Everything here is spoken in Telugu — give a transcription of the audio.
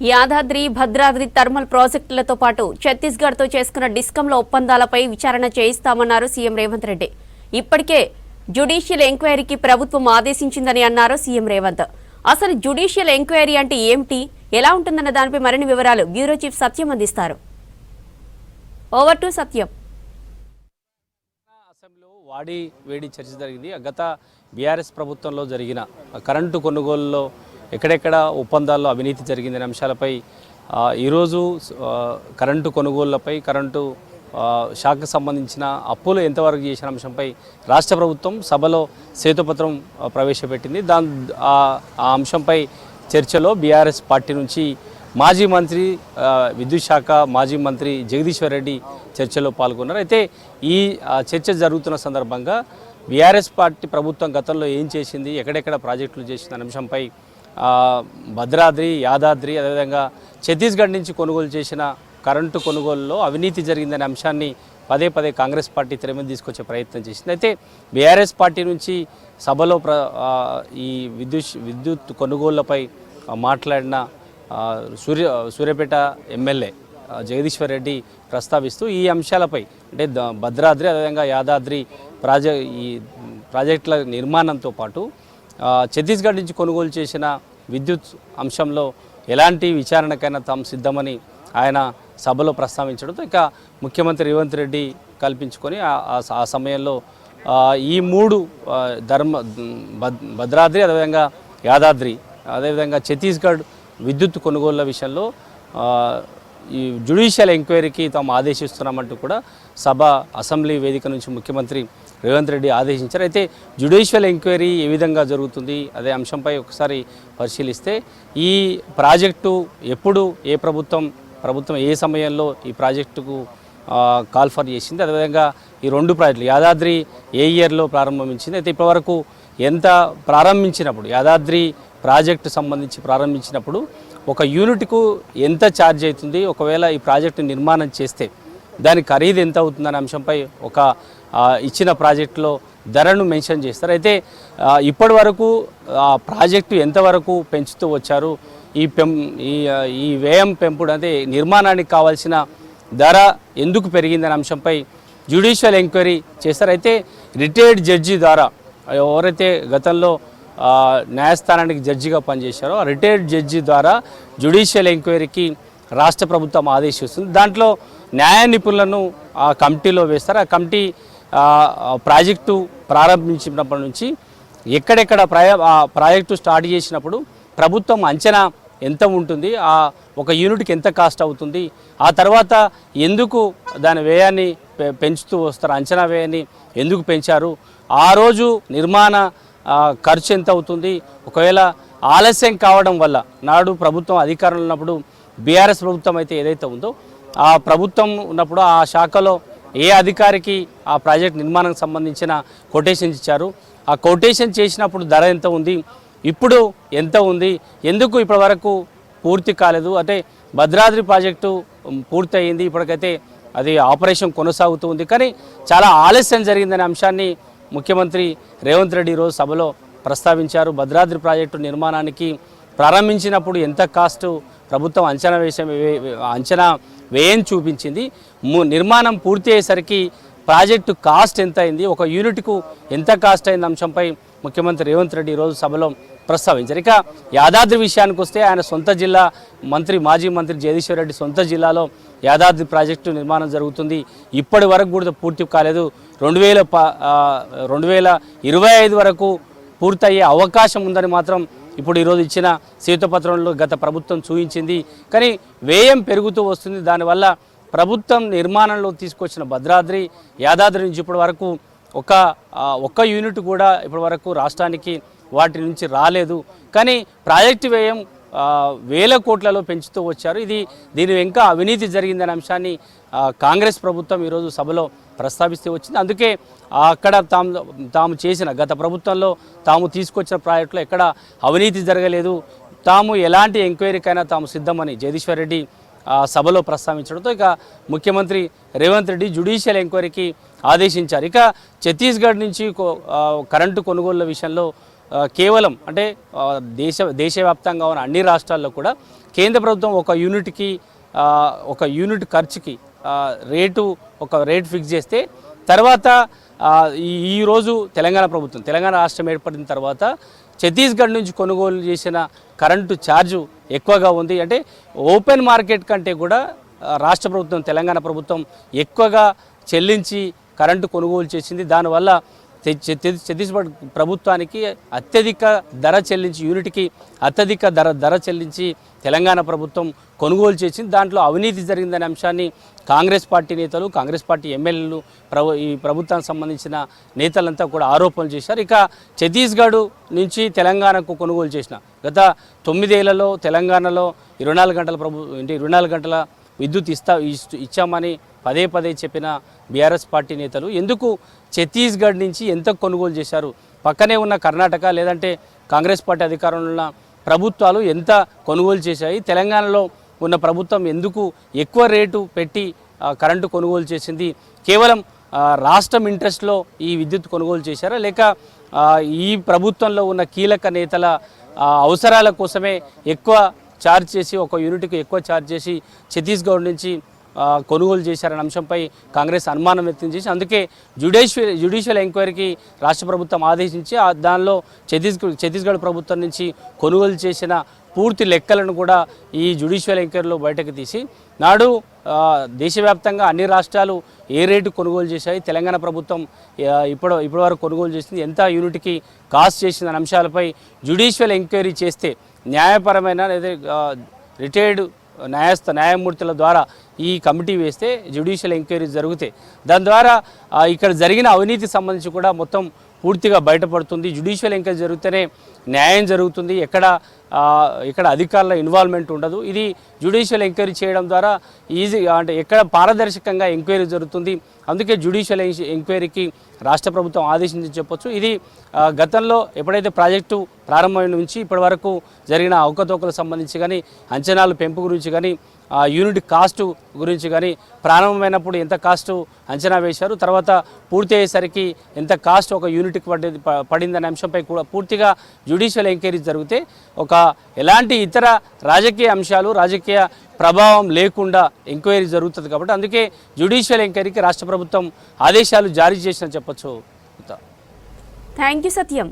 యాదాద్రి భద్రాద్రి థర్మల్ ప్రాజెక్టులతో పాటు ఛత్తీస్గఢ్తో చేసుకున్న డిస్కంల ఒప్పందాలపై విచారణ చేయిస్తామన్నారు సీఎం రేవంత్ రెడ్డి. ఇప్పటికే జ్యుడిషియల్ ఎంక్వైరీకి ప్రభుత్వం ఆదేశించిందని అన్నారు సీఎం రేవంత్. అసలు జ్యుడిషియల్ ఎంక్వైరీ అంటే ఏమిటి, ఎలా ఉంటుందన్న దానిపై మరిన్ని వివరాలు బ్యూరో చీఫ్ సత్యం అందిస్తారు. ఓవర్ టు సత్యం. అసెంబ్లీలో వాడి వేడి చర్చ జరిగింది. గత బీఆర్ఎస్ ప్రభుత్వంలో జరిగిన కరెంటు కొనుగోలులో ఎక్కడెక్కడ ఒప్పందాల్లో అవినీతి జరిగిందనే అంశాలపై ఈరోజు కరెంటు కొనుగోళ్లపై కరెంటు శాఖకు సంబంధించిన అప్పులు ఎంతవరకు చేసిన అంశంపై రాష్ట్ర ప్రభుత్వం సభలో శ్వేతపత్రం ప్రవేశపెట్టింది. ఆ అంశంపై చర్చలో బీఆర్ఎస్ పార్టీ నుంచి మాజీ మంత్రి విద్యుత్ శాఖ మాజీ మంత్రి జగదీశ్వర్ రెడ్డి చర్చలో పాల్గొన్నారు. అయితే ఈ చర్చ జరుగుతున్న సందర్భంగా బీఆర్ఎస్ పార్టీ ప్రభుత్వం గతంలో ఏం చేసింది, ఎక్కడెక్కడ ప్రాజెక్టులు చేసింది అనే అంశంపై భద్రాద్రి, యాదాద్రి, అదేవిధంగా ఛత్తీస్గఢ్ నుంచి కొనుగోలు చేసిన కరెంటు కొనుగోలులో అవినీతి జరిగిందనే అంశాన్ని పదే పదే కాంగ్రెస్ పార్టీ తెర మీద తీసుకొచ్చే ప్రయత్నం చేసింది. అయితే బీఆర్ఎస్ పార్టీ నుంచి సభలో ఈ విద్యుత్ కొనుగోళ్లపై మాట్లాడిన సూర్యాపేట ఎమ్మెల్యే జగదీశ్వర్ రెడ్డి ప్రస్తావిస్తూ ఈ అంశాలపై అంటే భద్రాద్రి అదేవిధంగా యాదాద్రి ఈ ప్రాజెక్టుల నిర్మాణంతో పాటు ఛత్తీస్గఢ్ నుంచి కొనుగోలు చేసిన విద్యుత్ అంశంలో ఎలాంటి విచారణకైనా తాము సిద్ధమని ఆయన సభలో ప్రస్తావించడంతో ఇక ముఖ్యమంత్రి రేవంత్ రెడ్డి కల్పించుకొని ఆ సమయంలో ఈ మూడు భద్రాద్రి అదేవిధంగా యాదాద్రి అదేవిధంగా ఛత్తీస్గఢ్ విద్యుత్ కొనుగోళ్ల విషయంలో ఈ జ్యుడిషియల్ ఎంక్వైరీకి తాము ఆదేశిస్తున్నామంటూ కూడా అసెంబ్లీ వేదిక నుంచి ముఖ్యమంత్రి రేవంత్ రెడ్డి ఆదేశించారు. అయితే జ్యుడిషియల్ ఎంక్వైరీ ఏ విధంగా జరుగుతుంది అదే అంశంపై ఒకసారి పరిశీలిస్తే ఈ ప్రాజెక్టు ఎప్పుడు ఏ ప్రభుత్వం ఏ సమయంలో ఈ ప్రాజెక్టుకు కాల్ఫర్ చేసింది, అదేవిధంగా ఈ రెండు ప్రాజెక్టులు యాదాద్రి ఏ ఇయర్లో ప్రారంభించింది, అయితే ఇప్పటివరకు ఎంత ప్రారంభించినప్పుడు యాదాద్రి ప్రాజెక్టు సంబంధించి ప్రారంభించినప్పుడు ఒక యూనిట్కు ఎంత ఛార్జ్ అవుతుంది, ఒకవేళ ఈ ప్రాజెక్టు నిర్మాణం చేస్తే దాని ఖరీదు ఎంత అవుతుందనే అంశంపై ఒక ఇచ్చిన ప్రాజెక్టులో ధరను మెన్షన్ చేస్తారు. అయితే ఇప్పటి వరకు ఆ ప్రాజెక్టు ఎంతవరకు పెంచుతూ వచ్చారు, ఈ వ్యయం పెంపుడు అంటే నిర్మాణానికి కావాల్సిన ధర ఎందుకు పెరిగిందనే అంశంపై జ్యుడిషియల్ ఎంక్వైరీ చేస్తారు. అయితే రిటైర్డ్ జడ్జి ద్వారా ఎవరైతే గతంలో న్యాయస్థానానికి జడ్జిగా పనిచేశారో ఆ రిటైర్డ్ జడ్జి ద్వారా జ్యుడిషియల్ ఎంక్వైరీకి రాష్ట్ర ప్రభుత్వం ఆదేశిస్తుంది. దాంట్లో న్యాయ నిపుణులను ఆ కమిటీలో వేస్తారు. ఆ కమిటీ ప్రాజెక్టు ప్రారంభించినప్పటి నుంచి ఎక్కడెక్కడ ప్రాజెక్టు స్టార్ట్ చేసినప్పుడు ప్రభుత్వం అంచనా ఎంత ఉంటుంది, ఒక యూనిట్కి ఎంత కాస్ట్ అవుతుంది, ఆ తర్వాత ఎందుకు దాని వ్యయాన్ని పెంచుతూ వస్తారు, అంచనా వ్యయాన్ని ఎందుకు పెంచారు, ఆ రోజు నిర్మాణ ఖర్చు ఎంత అవుతుంది, ఒకవేళ ఆలస్యం కావడం వల్ల నాడు ప్రభుత్వం అధికారంలో ఉన్నప్పుడు బీఆర్ఎస్ ప్రభుత్వం అయితే ఏదైతే ఉందో ఆ ప్రభుత్వం ఉన్నప్పుడు ఆ శాఖలో ఏ అధికారికి ఆ ప్రాజెక్ట్ నిర్మాణానికి సంబంధించిన కొటేషన్ ఇచ్చారు, ఆ కొటేషన్ చేసినప్పుడు ధర ఎంత ఉంది, ఇప్పుడు ఎంత ఉంది, ఎందుకు ఇప్పటి వరకు పూర్తి కాలేదు, అంటే భద్రాద్రి ప్రాజెక్టు పూర్తి అయ్యింది, ఇప్పటికైతే అది ఆపరేషన్ కొనసాగుతూ ఉంది, కానీ చాలా ఆలస్యం జరిగిందనే అంశాన్ని ముఖ్యమంత్రి రేవంత్ రెడ్డి ఈరోజు సభలో ప్రస్తావించారు. భద్రాద్రి ప్రాజెక్టు నిర్మాణానికి ప్రారంభించినప్పుడు ఎంత కాస్ట్ ప్రభుత్వం అంచనా వ్యయం చూపించింది, నిర్మాణం పూర్తి అయ్యేసరికి ప్రాజెక్టు కాస్ట్ ఎంత అయింది, ఒక యూనిట్కు ఎంత కాస్ట్ అయింది అంశంపై ముఖ్యమంత్రి రేవంత్ రెడ్డి ఈరోజు సభలో ప్రస్తావించారు. ఇక యాదాద్రి విషయానికి వస్తే ఆయన సొంత జిల్లా మాజీ మంత్రి జగదీశ్వర్ రెడ్డి సొంత జిల్లాలో యాదాద్రి ప్రాజెక్టు నిర్మాణం జరుగుతుంది, ఇప్పటి వరకు కూడా పూర్తి కాలేదు, 2025 వరకు పూర్తయ్యే అవకాశం ఉందని మాత్రం ఇప్పుడు ఈరోజు ఇచ్చిన శ్వేతపత్రంలో గత ప్రభుత్వం చూపించింది. కానీ వ్యయం పెరుగుతూ వస్తుంది, దానివల్ల ప్రభుత్వం నిర్మాణంలో తీసుకొచ్చిన భద్రాద్రి యాదాద్రి నుంచి ఇప్పటి వరకు ఒక్క యూనిట్ కూడా ఇప్పటి వరకు రాష్ట్రానికి వాటి నుంచి రాలేదు. కానీ ప్రాజెక్టు వ్యయం వేల కోట్లలో పెంచుతూ వచ్చారు. దీని వెనుక అవినీతి జరిగిందనే అంశాన్ని కాంగ్రెస్ ప్రభుత్వం ఈరోజు సభలో ప్రస్తావిస్తూ వచ్చింది. అందుకే అక్కడ తాము చేసిన గత ప్రభుత్వంలో తాము తీసుకొచ్చిన ప్రాజెక్టులో ఎక్కడ అవినీతి జరగలేదు, తాము ఎలాంటి ఎంక్వైరీకైనా తాము సిద్ధమని జగదీశ్వర్ రెడ్డి సభలో ప్రస్తావించడంతో ఇక ముఖ్యమంత్రి రేవంత్ రెడ్డి జ్యుడిషియల్ ఎంక్వైరీకి ఆదేశించారు. ఇక ఛత్తీస్గఢ్ నుంచి కరెంటు కొనుగోళ్ల విషయంలో కేవలం అంటే దేశవ్యాప్తంగా ఉన్న అన్ని రాష్ట్రాల్లో కూడా కేంద్ర ప్రభుత్వం ఒక యూనిట్ ఖర్చుకి రేటు ఫిక్స్ చేస్తే తర్వాత ఈరోజు తెలంగాణ రాష్ట్రం ఏర్పడిన తర్వాత ఛత్తీస్గఢ్ నుంచి కొనుగోలు చేసిన కరెంటు ఛార్జు ఎక్కువగా ఉంది. అంటే ఓపెన్ మార్కెట్ కంటే కూడా తెలంగాణ ప్రభుత్వం ఎక్కువగా చెల్లించి కరెంటు కొనుగోలు చేసింది. దానివల్ల ఛత్తీస్గఢ్ ప్రభుత్వానికి అత్యధిక ధర చెల్లించి యూనిట్కి అత్యధిక ధర చెల్లించి తెలంగాణ ప్రభుత్వం కొనుగోలు చేసింది. దాంట్లో అవినీతి జరిగిందనే అంశాన్ని కాంగ్రెస్ పార్టీ నేతలు, కాంగ్రెస్ పార్టీ ఎమ్మెల్యేలు, ఈ ప్రభుత్వానికి సంబంధించిన నేతలంతా కూడా ఆరోపణలు చేశారు. ఇక ఛత్తీస్గఢ్ నుంచి తెలంగాణకు కొనుగోలు చేసిన గత 9 ఏళ్లలో తెలంగాణలో 24 గంటల విద్యుత్ ఇచ్చామని పదే చెప్పిన బీఆర్ఎస్ పార్టీ నేతలు ఎందుకు ఛత్తీస్గఢ్ నుంచి ఎంత కొనుగోలు చేశారు? పక్కనే ఉన్న కర్ణాటక లేదంటే కాంగ్రెస్ పార్టీ అధికారంలో ఉన్న ప్రభుత్వాలు ఎంత కొనుగోలు చేశాయి? తెలంగాణలో ఉన్న ప్రభుత్వం ఎందుకు ఎక్కువ రేటు పెట్టి కరెంటు కొనుగోలు చేసింది? కేవలం రాష్ట్రం ఇంట్రెస్ట్లో ఈ విద్యుత్ కొనుగోలు చేశారా, లేక ఈ ప్రభుత్వంలో ఉన్న కీలక నేతల అవసరాల కోసమే ఎక్కువ ఛార్జ్ చేసి ఒక యూనిట్కి ఎక్కువ ఛార్జ్ చేసి ఛత్తీస్గఢ్ నుంచి కొనుగోలు చేశారనే అంశంపై కాంగ్రెస్ అనుమానం వ్యక్తం చేసి అందుకే జ్యుడిషియల్ ఎంక్వైరీకి రాష్ట్ర ప్రభుత్వం ఆదేశించి దానిలో ఛత్తీస్గఢ్ ప్రభుత్వం నుంచి కొనుగోలు చేసిన పూర్తి లెక్కలను కూడా ఈ జ్యుడిషియల్ ఎంక్వైరీలో బయటకు తీసి నాడు దేశవ్యాప్తంగా అన్ని రాష్ట్రాలు ఏ రేటు కొనుగోలు చేశాయి, తెలంగాణ ప్రభుత్వం ఇప్పటి వరకు కొనుగోలు చేసింది, ఎంత యూనిట్కి కాస్ట్ చేసిన అంశాలపై ఎంక్వైరీ చేస్తే న్యాయపరమైన లేదా రిటైర్డ్ న్యాయమూర్తుల ద్వారా ఈ కమిటీ వేస్తే జ్యుడిషియల్ ఎంక్వైరీ జరుగుతాయి. దాని ద్వారా ఇక్కడ జరిగిన అవినీతి సంబంధించి కూడా మొత్తం పూర్తిగా బయటపడుతుంది. జ్యుడిషియల్ ఎంక్వైరీ జరిగితేనే న్యాయం జరుగుతుంది, ఎక్కడ అధికారుల ఇన్వాల్వ్మెంట్ ఉండదు. ఇది జ్యుడిషియల్ ఎంక్వైరీ చేయడం ద్వారా అంటే ఎక్కడ పారదర్శకంగా ఎంక్వైరీ జరుగుతుంది. అందుకే జ్యుడిషియల్ ఎంక్వైరీకి రాష్ట్ర ప్రభుత్వం ఆదేశించి చెప్పొచ్చు. ఇది గతంలో ఎప్పుడైతే ప్రాజెక్టు ప్రారంభమైన నుంచి ఇప్పటి వరకు జరిగిన అవకతవకలకు సంబంధించి కానీ, అంచనాలు పెంపు గురించి కానీ, యూనిట్ కాస్టు గురించి కానీ, ప్రారంభమైనప్పుడు ఎంత కాస్టు అంచనా వేశారు, తర్వాత పూర్తి అయ్యేసరికి ఎంత కాస్ట్ ఒక యూనిట్కి పడిందనే అంశంపై కూడా పూర్తిగా జ్యుడిషియల్ ఎంక్వైరీ జరిగితే ఎలాంటి ఇతర రాజకీయ అంశాలు, రాజకీయ ప్రభావం లేకుండా ఎంక్వైరీ జరుగుతుంది. కాబట్టి అందుకే జ్యుడిషియల్ ఎంక్వైరీకి రాష్ట్ర ప్రభుత్వం ఆదేశాలు జారీ చేసిన చెప్పొచ్చు. Thank you Satyam.